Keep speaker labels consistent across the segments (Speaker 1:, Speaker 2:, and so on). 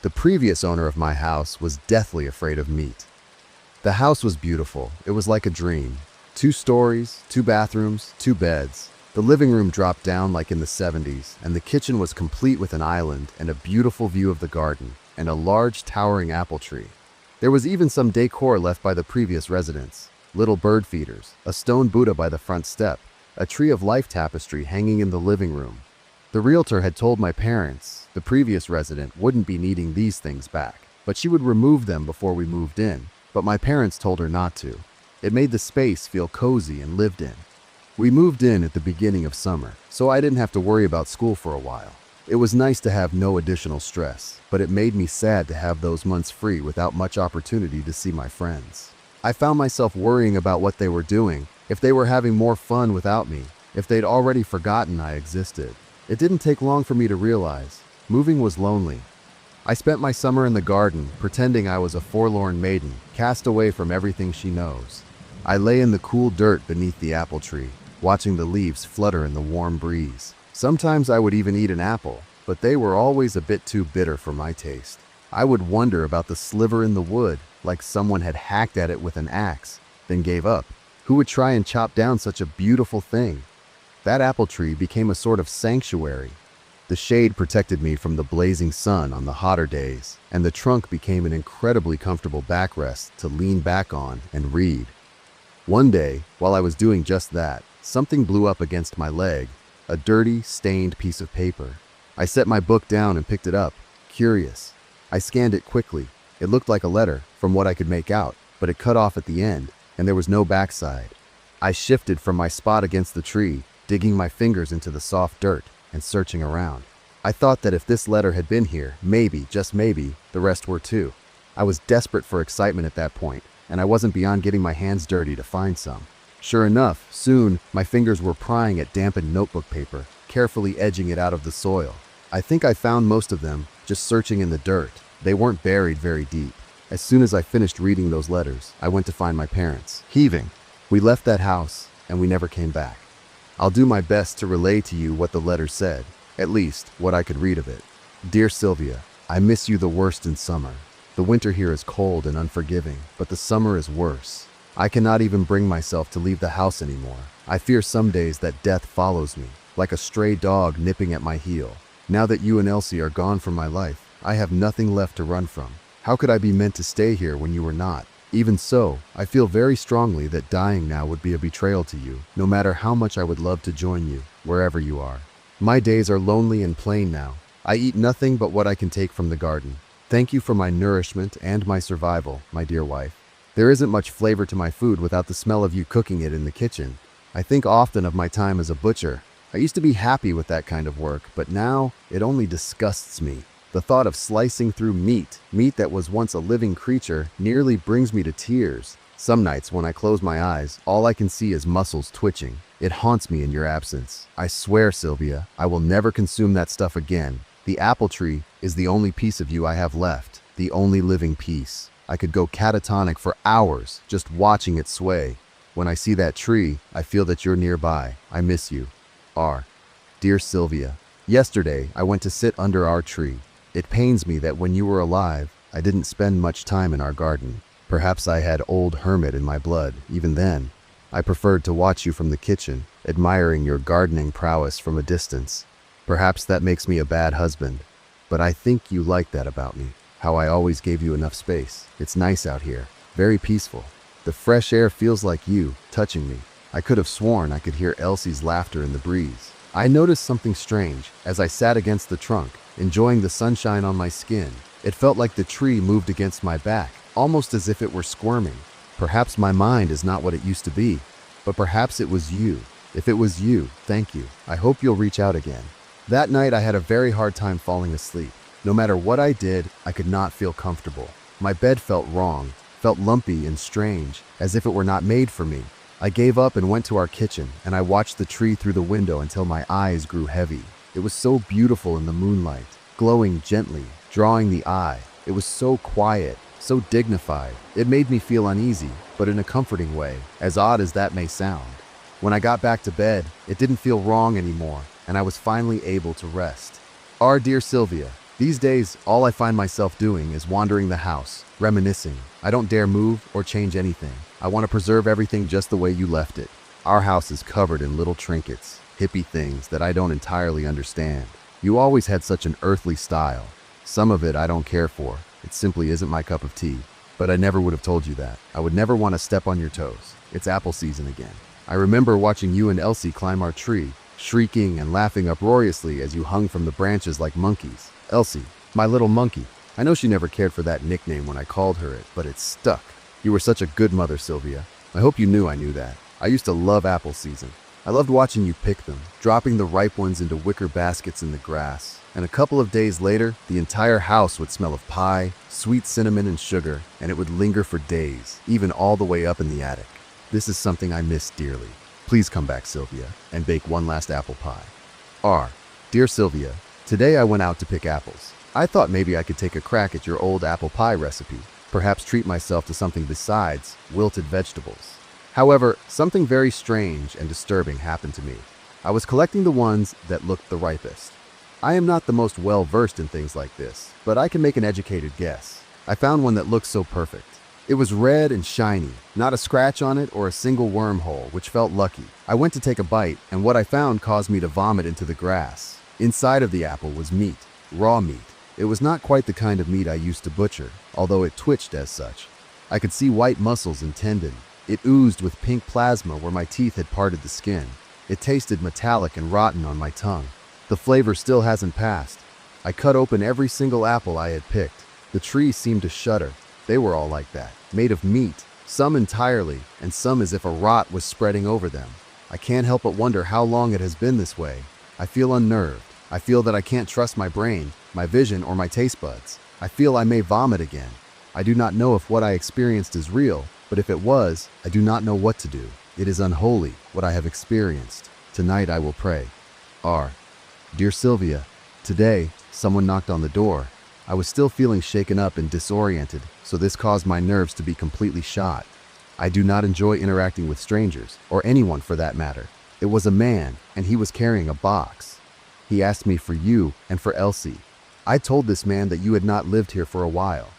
Speaker 1: The previous owner of my house was deathly afraid of meat. The house was beautiful. It was like a dream. 2 stories, 2 bathrooms, 2 beds. The living room dropped down like in the 70s, and the kitchen was complete with an island and a beautiful view of the garden and a large towering apple tree. There was even some decor left by the previous residents. Little bird feeders, a stone Buddha by the front step, a tree of life tapestry hanging in the living room. The realtor had told my parents the previous resident wouldn't be needing these things back, but she would remove them before we moved in, but my parents told her not to. It made the space feel cozy and lived in. We moved in at the beginning of summer, so I didn't have to worry about school for a while. It was nice to have no additional stress, but it made me sad to have those months free without much opportunity to see my friends. I found myself worrying about what they were doing, if they were having more fun without me, if they'd already forgotten I existed. It didn't take long for me to realize moving was lonely. I spent my summer in the garden, pretending I was a forlorn maiden, cast away from everything she knows. I lay in the cool dirt beneath the apple tree, watching the leaves flutter in the warm breeze. Sometimes I would even eat an apple, but they were always a bit too bitter for my taste. I would wonder about the sliver in the wood, like someone had hacked at it with an axe, then gave up. Who would try and chop down such a beautiful thing? That apple tree became a sort of sanctuary. The shade protected me from the blazing sun on the hotter days, and the trunk became an incredibly comfortable backrest to lean back on and read. One day, while I was doing just that, something blew up against my leg, a dirty, stained piece of paper. I set my book down and picked it up, curious. I scanned it quickly. It looked like a letter, from what I could make out, but it cut off at the end, and there was no backside. I shifted from my spot against the tree, digging my fingers into the soft dirt and searching around. I thought that if this letter had been here, maybe, just maybe, the rest were too. I was desperate for excitement at that point, and I wasn't beyond getting my hands dirty to find some. Sure enough, soon, my fingers were prying at dampened notebook paper, carefully edging it out of the soil. I think I found most of them, just searching in the dirt. They weren't buried very deep. As soon as I finished reading those letters, I went to find my parents, heaving. We left that house, and we never came back. I'll do my best to relay to you what the letter said, at least what I could read of it. Dear Sylvia, I miss you the worst in summer. The winter here is cold and unforgiving, but the summer is worse. I cannot even bring myself to leave the house anymore. I fear some days that death follows me, like a stray dog nipping at my heel. Now that you and Elsie are gone from my life, I have nothing left to run from. How could I be meant to stay here when you were not? Even so, I feel very strongly that dying now would be a betrayal to you, no matter how much I would love to join you, wherever you are. My days are lonely and plain now. I eat nothing but what I can take from the garden. Thank you for my nourishment and my survival, my dear wife. There isn't much flavor to my food without the smell of you cooking it in the kitchen. I think often of my time as a butcher. I used to be happy with that kind of work, but now it only disgusts me. The thought of slicing through meat that was once a living creature, nearly brings me to tears. Some nights when I close my eyes, all I can see is muscles twitching. It haunts me in your absence. I swear, Sylvia, I will never consume that stuff again. The apple tree is the only piece of you I have left, the only living piece. I could go catatonic for hours just watching it sway. When I see that tree, I feel that you're nearby. I miss you. R. Dear Sylvia, yesterday I went to sit under our tree. It pains me that when you were alive, I didn't spend much time in our garden. Perhaps I had old hermit in my blood, even then. I preferred to watch you from the kitchen, admiring your gardening prowess from a distance. Perhaps that makes me a bad husband, but I think you like that about me, how I always gave you enough space. It's nice out here, very peaceful. The fresh air feels like you, touching me. I could have sworn I could hear Elsie's laughter in the breeze. I noticed something strange as I sat against the trunk, enjoying the sunshine on my skin. It felt like the tree moved against my back, almost as if it were squirming. Perhaps my mind is not what it used to be, but perhaps it was you. If it was you, thank you. I hope you'll reach out again. That night I had a very hard time falling asleep. No matter what I did, I could not feel comfortable. My bed felt wrong, felt lumpy and strange, as if it were not made for me. I gave up and went to our kitchen, and I watched the tree through the window until my eyes grew heavy. It was so beautiful in the moonlight, glowing gently, drawing the eye. It was so quiet, so dignified. It made me feel uneasy, but in a comforting way, as odd as that may sound. When I got back to bed, it didn't feel wrong anymore, and I was finally able to rest. Our dear Sylvia, These days, all I find myself doing is wandering the house, reminiscing. I don't dare move or change anything. I want to preserve everything just the way you left it. Our house is covered in little trinkets, hippie things that I don't entirely understand. You always had such an earthly style. Some of it I don't care for. It simply isn't my cup of tea. But I never would have told you that. I would never want to step on your toes. It's apple season again. I remember watching you and Elsie climb our tree, shrieking and laughing uproariously as you hung from the branches like monkeys. Elsie, my little monkey. I know she never cared for that nickname when I called her it, but it stuck. You were such a good mother, Sylvia. I hope you knew I knew that. I used to love apple season. I loved watching you pick them, dropping the ripe ones into wicker baskets in the grass. And a couple of days later, the entire house would smell of pie, sweet cinnamon and sugar, and it would linger for days, even all the way up in the attic. This is something I miss dearly. Please come back, Sylvia, and bake one last apple pie. R. Dear Sylvia, today I went out to pick apples. I thought maybe I could take a crack at your old apple pie recipe, perhaps treat myself to something besides wilted vegetables. However, something very strange and disturbing happened to me. I was collecting the ones that looked the ripest. I am not the most well-versed in things like this, but I can make an educated guess. I found one that looked so perfect. It was red and shiny, not a scratch on it or a single wormhole, which felt lucky. I went to take a bite, and what I found caused me to vomit into the grass. Inside of the apple was meat, raw meat. It was not quite the kind of meat I used to butcher, although it twitched as such. I could see white muscles and tendon. It oozed with pink plasma where my teeth had parted the skin. It tasted metallic and rotten on my tongue. The flavor still hasn't passed. I cut open every single apple I had picked. The trees seemed to shudder. They were all like that, made of meat, some entirely, and some as if a rot was spreading over them. I can't help but wonder how long it has been this way. I feel unnerved. I feel that I can't trust my brain, my vision, or my taste buds. I feel I may vomit again. I do not know if what I experienced is real, but if it was, I do not know what to do. It is unholy, what I have experienced. Tonight I will pray. R. Dear Sylvia, today, someone knocked on the door. I was still feeling shaken up and disoriented, so this caused my nerves to be completely shot. I do not enjoy interacting with strangers, or anyone for that matter. It was a man, and he was carrying a box. He asked me for you and for Elsie. I told this man that you had not lived here for a while.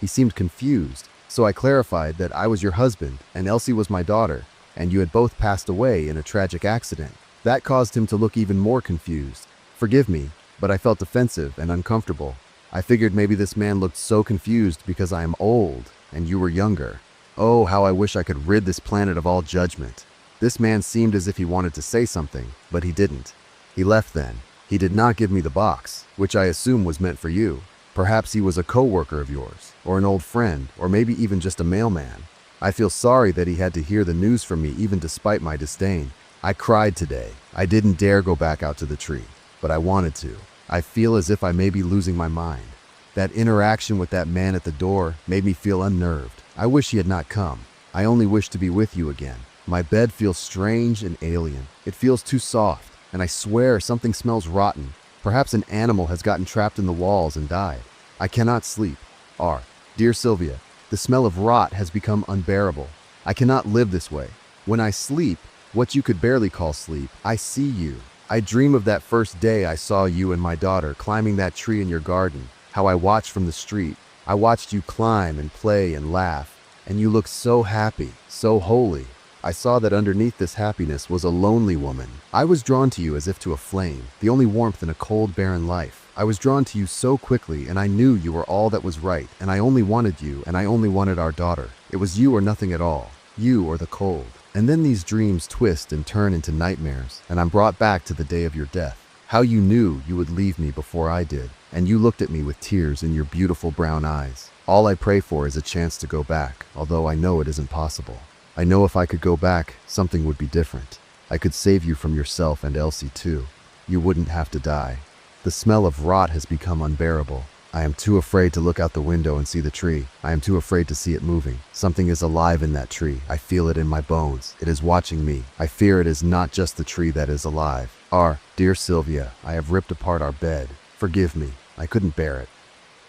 Speaker 1: He seemed confused, so I clarified that I was your husband and Elsie was my daughter, and you had both passed away in a tragic accident. That caused him to look even more confused. Forgive me, but I felt defensive and uncomfortable. I figured maybe this man looked so confused because I am old and you were younger. Oh, how I wish I could rid this planet of all judgment. This man seemed as if he wanted to say something, but he didn't. He left then. He did not give me the box, which I assume was meant for you. Perhaps he was a co-worker of yours, or an old friend, or maybe even just a mailman. I feel sorry that he had to hear the news from me even despite my disdain. I cried today. I didn't dare go back out to the tree, but I wanted to. I feel as if I may be losing my mind. That interaction with that man at the door made me feel unnerved. I wish he had not come. I only wish to be with you again. My bed feels strange and alien. It feels too soft, and I swear something smells rotten. Perhaps an animal has gotten trapped in the walls and died. I cannot sleep. R. Dear Sylvia, the smell of rot has become unbearable. I cannot live this way. When I sleep, what you could barely call sleep, I see you. I dream of that first day I saw you and my daughter climbing that tree in your garden, how I watched from the street. I watched you climb and play and laugh, and you looked so happy, so holy. I saw that underneath this happiness was a lonely woman. I was drawn to you as if to a flame, the only warmth in a cold, barren life. I was drawn to you so quickly, and I knew you were all that was right, and I only wanted you, and I only wanted our daughter. It was you or nothing at all, you or the cold. And then these dreams twist and turn into nightmares, and I'm brought back to the day of your death. How you knew you would leave me before I did, and you looked at me with tears in your beautiful brown eyes. All I pray for is a chance to go back, although I know it isn't possible. I know if I could go back, something would be different. I could save you from yourself and Elsie too. You wouldn't have to die. The smell of rot has become unbearable. I am too afraid to look out the window and see the tree. I am too afraid to see it moving. Something is alive in that tree. I feel it in my bones. It is watching me. I fear it is not just the tree that is alive. R. Dear Sylvia, I have ripped apart our bed. Forgive me. I couldn't bear it.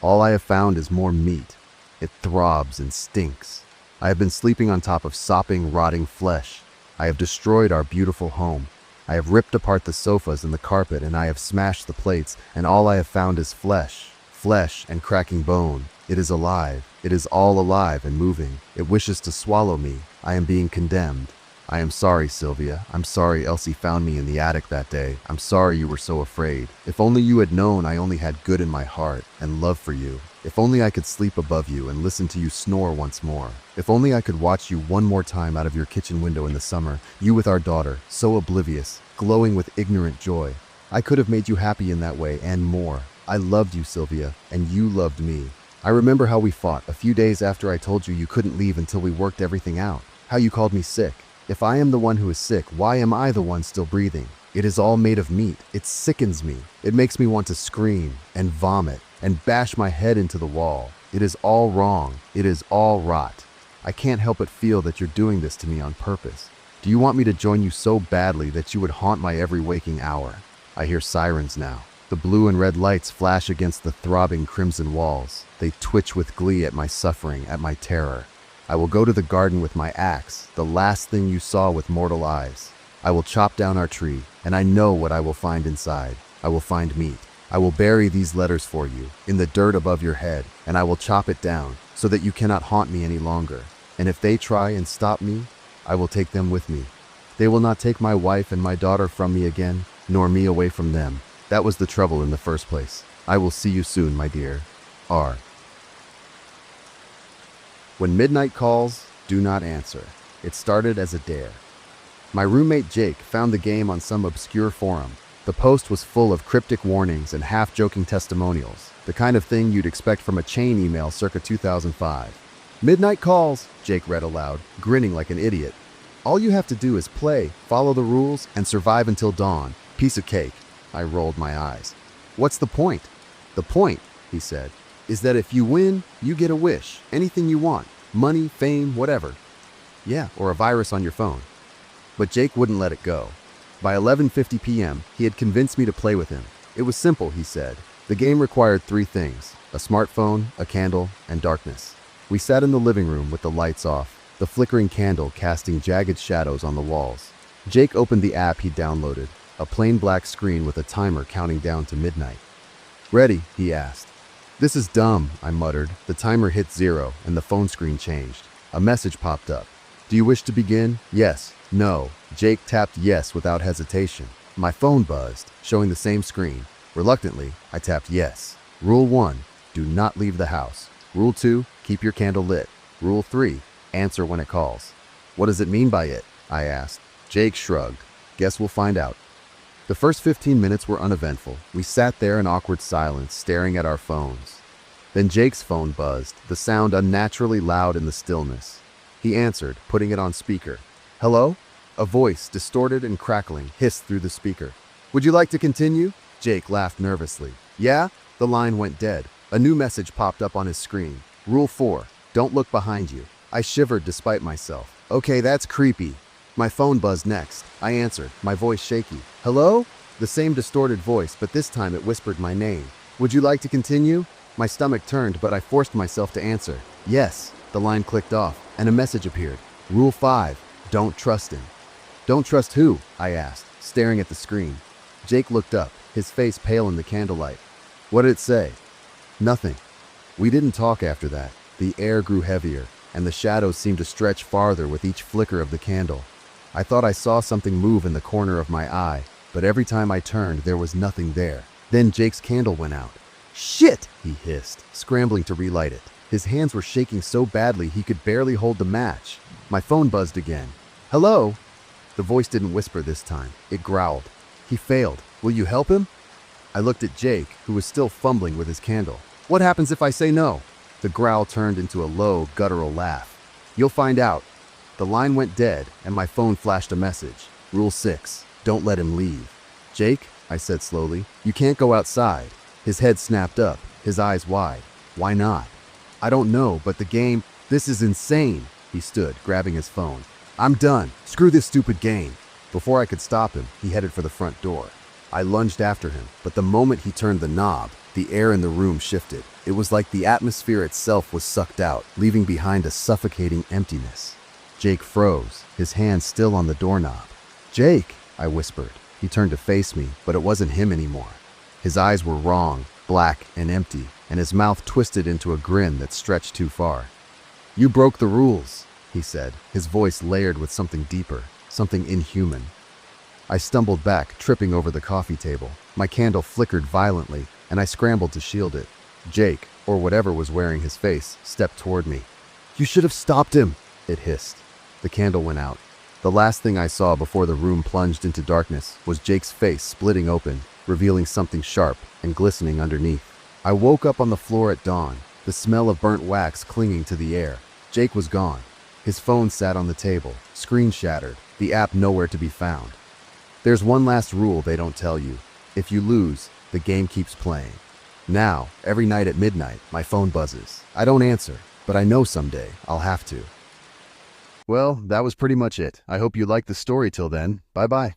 Speaker 1: All I have found is more meat. It throbs and stinks. I have been sleeping on top of sopping, rotting flesh. I have destroyed our beautiful home, I have ripped apart the sofas and the carpet, and I have smashed the plates, and all I have found is flesh. Flesh and cracking bone. It is alive. It is all alive and moving. It wishes to swallow me. I am being condemned. I am sorry, Sylvia. I'm sorry Elsie found me in the attic that day. I'm sorry you were so afraid. If only you had known I only had good in my heart and love for you. If only I could sleep above you and listen to you snore once more. If only I could watch you one more time out of your kitchen window in the summer, you with our daughter, so oblivious, glowing with ignorant joy. I could have made you happy in that way and more. I loved you, Sylvia, and you loved me. I remember how we fought a few days after I told you you couldn't leave until we worked everything out. How you called me sick. If I am the one who is sick, why am I the one still breathing? It is all made of meat. It sickens me. It makes me want to scream and vomit and bash my head into the wall. It is all wrong. It is all rot. I can't help but feel that you're doing this to me on purpose. Do you want me to join you so badly that you would haunt my every waking hour? I hear sirens now. The blue and red lights flash against the throbbing crimson walls. They twitch with glee at my suffering, at my terror. I will go to the garden with my axe, the last thing you saw with mortal eyes. I will chop down our tree, and I know what I will find inside. I will find meat. I will bury these letters for you, in the dirt above your head, and I will chop it down, so that you cannot haunt me any longer. And if they try and stop me, I will take them with me. They will not take my wife and my daughter from me again, nor me away from them. That was the trouble in the first place. I will see you soon, my dear. R. When midnight calls, do not answer. It started as a dare. My roommate Jake found the game on some obscure forum. The post was full of cryptic warnings and half-joking testimonials, the kind of thing you'd expect from a chain email circa 2005. Midnight calls, Jake read aloud, grinning like an idiot. All you have to do is play, follow the rules, and survive until dawn. Piece of cake. I rolled my eyes. What's the point? The point, he said, is that if you win, you get a wish. Anything you want. Money, fame, whatever. Yeah, or a virus on your phone. But Jake wouldn't let it go. By 11:50 p.m., he had convinced me to play with him. It was simple, he said. The game required 3 things: a smartphone, a candle, and darkness. We sat in the living room with the lights off, the flickering candle casting jagged shadows on the walls. Jake opened the app he'd downloaded, a plain black screen with a timer counting down to midnight. Ready? He asked. This is dumb, I muttered. The timer hit 0 and the phone screen changed. A message popped up. Do you wish to begin? Yes. No. Jake tapped yes without hesitation. My phone buzzed, showing the same screen. Reluctantly, I tapped yes. Rule 1, do not leave the house. Rule 2, keep your candle lit. Rule 3, answer when it calls. What does it mean by it? I asked. Jake shrugged. Guess we'll find out. The first 15 minutes were uneventful. We sat there in awkward silence, staring at our phones. Then Jake's phone buzzed, the sound unnaturally loud in the stillness. He answered, putting it on speaker. Hello? A voice, distorted and crackling, hissed through the speaker. Would you like to continue? Jake laughed nervously. Yeah? The line went dead. A new message popped up on his screen. Rule 4, don't look behind you. I shivered despite myself. Okay, that's creepy. My phone buzzed next. I answered, my voice shaky. Hello? The same distorted voice, but this time it whispered my name. Would you like to continue? My stomach turned, but I forced myself to answer. Yes. The line clicked off, and a message appeared. Rule 5, don't trust him. Don't trust who? I asked, staring at the screen. Jake looked up, his face pale in the candlelight. What did it say? Nothing. We didn't talk after that. The air grew heavier, and the shadows seemed to stretch farther with each flicker of the candle. I thought I saw something move in the corner of my eye, but every time I turned, there was nothing there. Then Jake's candle went out. Shit! He hissed, scrambling to relight it. His hands were shaking so badly he could barely hold the match. My phone buzzed again. Hello? The voice didn't whisper this time. It growled. He failed. Will you help him? I looked at Jake, who was still fumbling with his candle. What happens if I say no? The growl turned into a low, guttural laugh. You'll find out. The line went dead, and my phone flashed a message. Rule 6, don't let him leave. Jake, I said slowly, you can't go outside. His head snapped up, his eyes wide. Why not? I don't know, but the game, this is insane. He stood, grabbing his phone. I'm done. Screw this stupid game. Before I could stop him, he headed for the front door. I lunged after him, but the moment he turned the knob, the air in the room shifted. It was like the atmosphere itself was sucked out, leaving behind a suffocating emptiness. Jake froze, his hand still on the doorknob. Jake, I whispered. He turned to face me, but it wasn't him anymore. His eyes were wrong, black and empty, and his mouth twisted into a grin that stretched too far. "You broke the rules," he said, his voice layered with something deeper, something inhuman. I stumbled back, tripping over the coffee table. My candle flickered violently, and I scrambled to shield it. Jake, or whatever was wearing his face, stepped toward me. "You should have stopped him," it hissed. The candle went out. The last thing I saw before the room plunged into darkness was Jake's face splitting open, revealing something sharp and glistening underneath. I woke up on the floor at dawn, the smell of burnt wax clinging to the air. Jake was gone. His phone sat on the table, screen shattered, the app nowhere to be found. There's one last rule they don't tell you. If you lose, the game keeps playing. Now, every night at midnight, my phone buzzes. I don't answer, but I know someday I'll have to. Well, that was pretty much it. I hope you liked the story till then. Bye-bye.